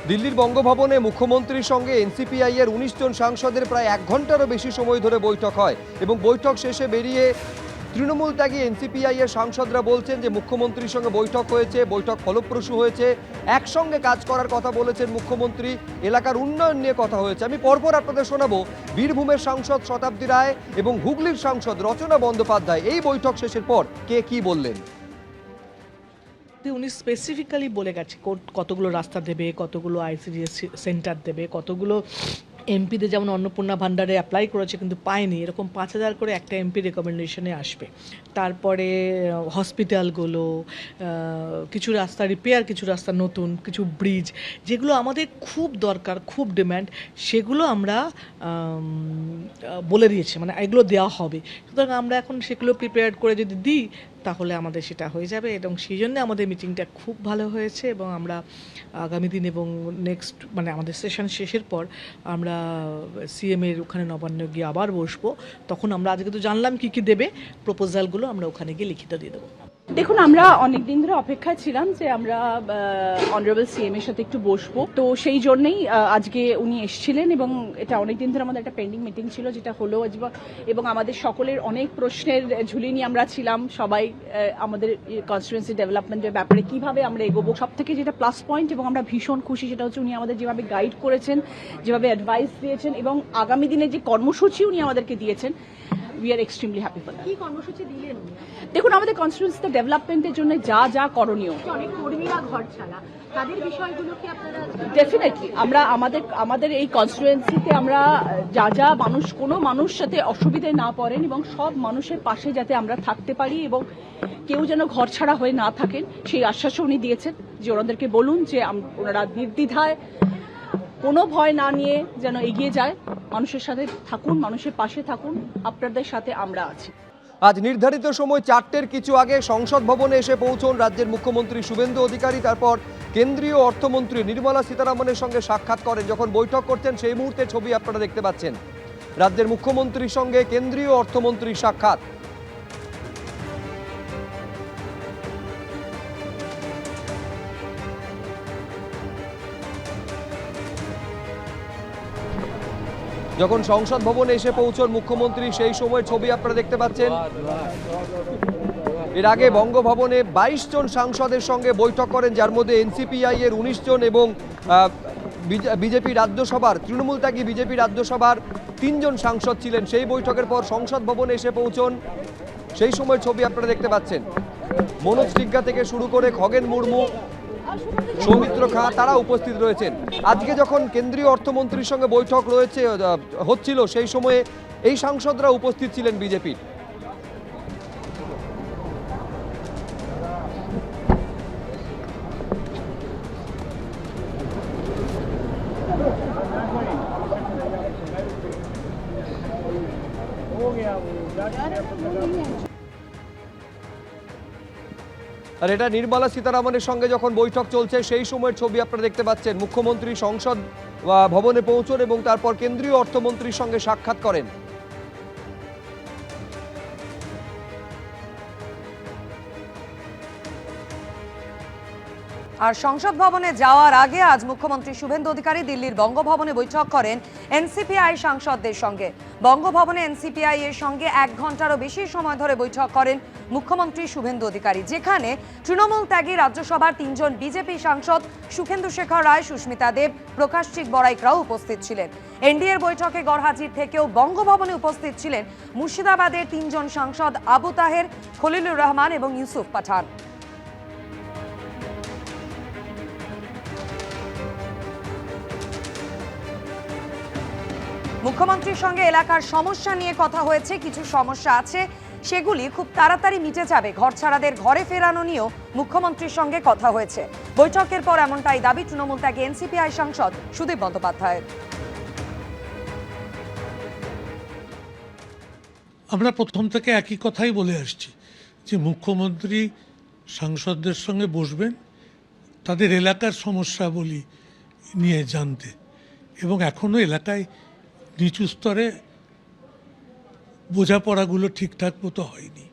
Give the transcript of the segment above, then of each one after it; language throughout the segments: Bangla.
দিল্লির বঙ্গভবনে মুখ্যমন্ত্রীর সঙ্গে এনসিপিআই এর ১৯ জন সাংসদের প্রায় ১ ঘন্টারও বেশি সময় ধরে বৈঠক হয় এবং বৈঠক শেষে বেরিয়ে তৃণমূল ত্যাগী এনসিপিআই এর সাংসদরা বলছেন যে মুখ্যমন্ত্রীর সঙ্গে বৈঠক হয়েছে, বৈঠক ফলপ্রসূ হয়েছে, একসঙ্গে কাজ করার কথা বলেছেন মুখ্যমন্ত্রী, এলাকার উন্নয়ন নিয়ে কথা হয়েছে। আমি পরপর আপনাদের শোনাবো বীরভূমের সাংসদ শতাব্দী রায় এবং হুগলির সাংসদ রচনা বন্দ্যোপাধ্যায় এই বৈঠক শেষের পর কে কি বললেন। উনি স্পেসিফিক্যালি বলে গেছে কতগুলো রাস্তা দেবে, কতগুলো আইসিডিএস সেন্টার দেবে, কতগুলো এমপিদের যেমন অন্নপূর্ণা ভান্ডারে অ্যাপ্লাই করেছে কিন্তু পায়নি, এরকম ৫,০০০ করে একটা এমপি রেকমেন্ডেশনে আসবে। তারপরে হসপিটালগুলো, কিছু রাস্তা রিপেয়ার, কিছু রাস্তা নতুন, কিছু ব্রিজ যেগুলো আমাদের খুব দরকার, খুব ডিম্যান্ড, সেগুলো আমরা বলে দিয়েছি, মানে এগুলো দেওয়া হবে। সুতরাং আমরা এখন সেগুলো প্রিপেয়ার করে যদি দিই তাহলে আমাদের সেটা হয়ে যাবে এবং সেই জন্য আমাদের মিটিংটা খুব ভালো হয়েছে এবং আমরা আগামী দিন এবং নেক্সট মানে আমাদের সেশন শেষের পর আমরা সিএমের ওখানে নবান্ন গিয়ে আবার বসবো। তখন আমরা আজকে তো জানলাম কী কী দেবে, প্রপোজালগুলো আমরা ওখানে গিয়ে লিখিত দিয়ে দেবো। দেখুন, আমরা অনেক দিন ধরে অপেক্ষায় ছিলাম যে আমরা অনারেবল সিএম এর সাথে একটু বসবো, তো সেই জন্যই আজকে উনি এসেছিলেন এবং এটা অনেক দিন ধরে আমাদের একটা পেন্ডিং মিটিং ছিল যেটা হলো এবং আমাদের সকলের অনেক প্রশ্নের ঝুলি নিয়ে আমরা ছিলাম সবাই, আমাদের কনস্টিটুয়েন্সি ডেভেলপমেন্টের ব্যাপারে কিভাবে আমরা এগোবো। সব থেকে যেটা প্লাস পয়েন্ট এবং আমরা ভীষণ খুশি সেটা হচ্ছে উনি আমাদের যেভাবে গাইড করেছেন, যেভাবে অ্যাডভাইস দিয়েছেন এবং আগামী দিনে যে কর্মসূচি উনি আমাদেরকে দিয়েছেন, we are extremely happy for that. কি কর্মসূচি দিলেন? দেখুন, আমাদের কনস্টিটুয়েন্সিতে ডেভেলপমেন্টের জন্য যা যা করণীয়, অনেক কর্মীরা ঘর ছাড়া, তাদের বিষয়গুলো কি আপনারা? ডেফিনেটলি আমরা আমাদের এই কনস্টিটুয়েন্সিতে আমরা যা কোনো মানুষ যাতে অসুবিধায় না পড়েন এবং সব মানুষের পাশে যাতে আমরা থাকতে পারি এবং কেউ যেন ঘর ছাড়া হয়ে না থাকেন সেই আশ্বাসও উনি দিয়েছেন যে ওনাদেরকে বলুন যে ওনারা নির্দ্বিধায় কোনো ভয় না নিয়ে যেন এগিয়ে যায়, মানুষের সাথে থাকুন, মানুষের পাশে থাকুন, আপনাদের সাথে আমরা আছি। আজ নির্ধারিত সময় ৪টের কিছু আগে সংসদ ভবনে এসে পৌঁছন রাজ্যের মুখ্যমন্ত্রী শুভেন্দু অধিকারী। তারপর কেন্দ্রীয় অর্থমন্ত্রী নির্মলা সীতারামনের সঙ্গে সাক্ষাৎ করেন। যখন বৈঠক করছেন সেই মুহূর্তে ছবি আপনারা দেখতে পাচ্ছেন, রাজ্যের মুখ্যমন্ত্রীর সঙ্গে কেন্দ্রীয় অর্থমন্ত্রীর সাক্ষাৎ। যখন সংসদ ভবনে এসে পৌঁছন মুখ্যমন্ত্রী সেই সময় ছবি আপনারা দেখতে পাচ্ছেন। এর আগে বঙ্গভবনে ২২ জন সাংসদের সঙ্গে বৈঠক করেন, যার মধ্যে এনসিপিআই এর ১৯ জন এবং বিজেপি রাজ্যসভার তৃণমূল ত্যাগী বিজেপি রাজ্যসভার ৩ জন সাংসদ ছিলেন। সেই বৈঠকের পর সংসদ ভবনে এসে পৌঁছন সেই সময় ছবি আপনারা দেখতে পাচ্ছেন। মনোজ টিগ্গা থেকে শুরু করে খগেন মুর্মু, সৌমিত্র খাঁ তারা উপস্থিত রয়েছেন। আজকে যখন কেন্দ্রীয় অর্থমন্ত্রীর সঙ্গে বৈঠক হচ্ছিল সেই সময়ে এই সাংসদরা উপস্থিত ছিলেন বিজেপির। আর এটা নির্মলা সীতারামনের সঙ্গে যখন বৈঠক চলছে সেই সময়ের ছবি আপনারা দেখতে পাচ্ছেন। মুখ্যমন্ত্রী সংসদ ভবনে পৌঁছন এবং তারপর কেন্দ্রীয় অর্থমন্ত্রীর সঙ্গে সাক্ষাৎ করেন। আর সংসদ ভবনে যাওয়ার আগে আজ মুখ্যমন্ত্রী শুভেন্দু অধিকারী দিল্লির বঙ্গভবনে বৈঠক করেন এনসিপিআই সাংসদদের সঙ্গে। বঙ্গভবনে এনসিপিআই এর সঙ্গে ১ ঘন্টারও বেশি সময় ধরে বৈঠক করেন মুখ্যমন্ত্রী শুভেন্দু অধিকারী, যেখানে তৃণমূল ত্যাগী রাজ্যসভার ৩ জন বিজেপি সাংসদ সুখেন্দু শেখর রায়, সুস্মিতা দেব, প্রকাশজিৎ বড়াইকরাও উপস্থিত ছিলেন। এনডিএর বৈঠকে গড়হাজির থেকেও বঙ্গভবনে উপস্থিত ছিলেন মুর্শিদাবাদের ৩ জন সাংসদ আবু তাহের, খলিলুর রহমান এবং ইউসুফ পাঠান। মুখ্যমন্ত্রীর সঙ্গে এলাকার সমস্যা নিয়ে কথা হয়েছে। কিছু সমস্যা আছে, সেগুলি খুব তাড়াতাড়ি মিটে যাবে। ঘরছাড়াদের ঘরে ফেরানো নিয়েও মুখ্যমন্ত্রীর সঙ্গে কথা হয়েছে। বৈঠকের পর এমনটাই দাবি তৃণমূল ত্যাগী এনসিপিআই সাংসদ সুদীপ বন্দ্যোপাধ্যায়ের। আমরা প্রথম থেকে একই কথাই বলে আসছি যে মুখ্যমন্ত্রী সাংসদদের সঙ্গে বসবেন, তাদের এলাকার সমস্যাবলী নিয়ে জানতে, এবং এখনও এলাকায় নিচু স্তরে বোঝাপড়াগুলো ঠিকঠাক মতো হয়নি,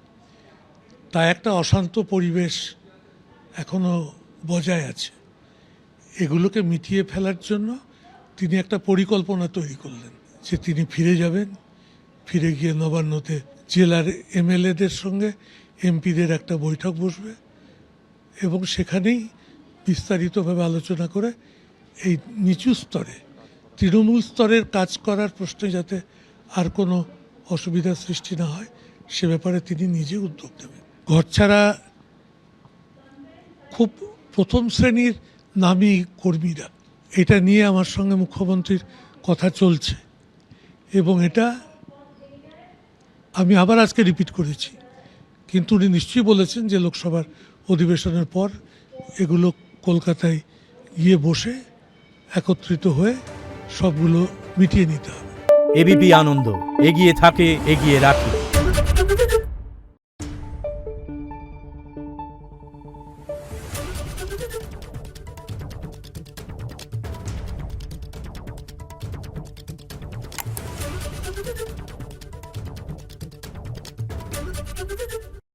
তাই একটা অশান্ত পরিবেশ এখনও বজায় আছে। এগুলোকে মিটিয়ে ফেলার জন্য তিনি একটা পরিকল্পনা তৈরি করলেন যে তিনি ফিরে যাবেন, ফিরে গিয়ে নবান্নতে জেলার এমএলএদের সঙ্গে এমপিদের একটা বৈঠক বসবে এবং সেখানেই বিস্তারিতভাবে আলোচনা করে এই নিচু স্তরে তৃণমূল স্তরের কাজ করার প্রশ্নে যাতে আর কোনো অসুবিধার সৃষ্টি না হয় সে ব্যাপারে তিনি নিজে উদ্যোগ নেবেন। ঘরছাড়া খুব প্রথম শ্রেণীর নামী কর্মীরা, এটা নিয়ে আমার সঙ্গে মুখ্যমন্ত্রীর কথা চলছে এবং এটা আমি আবার আজকে রিপিট করেছি, কিন্তু উনি নিশ্চয়ই বলেছেন যে লোকসভার অধিবেশনের পর এগুলো কলকাতায় গিয়ে বসে একত্রিত হয়ে সবগুলো মিটিয়ে নিতে হবে। এবিপি আনন্দ, এগিয়ে থাকে, এগিয়ে রাখে।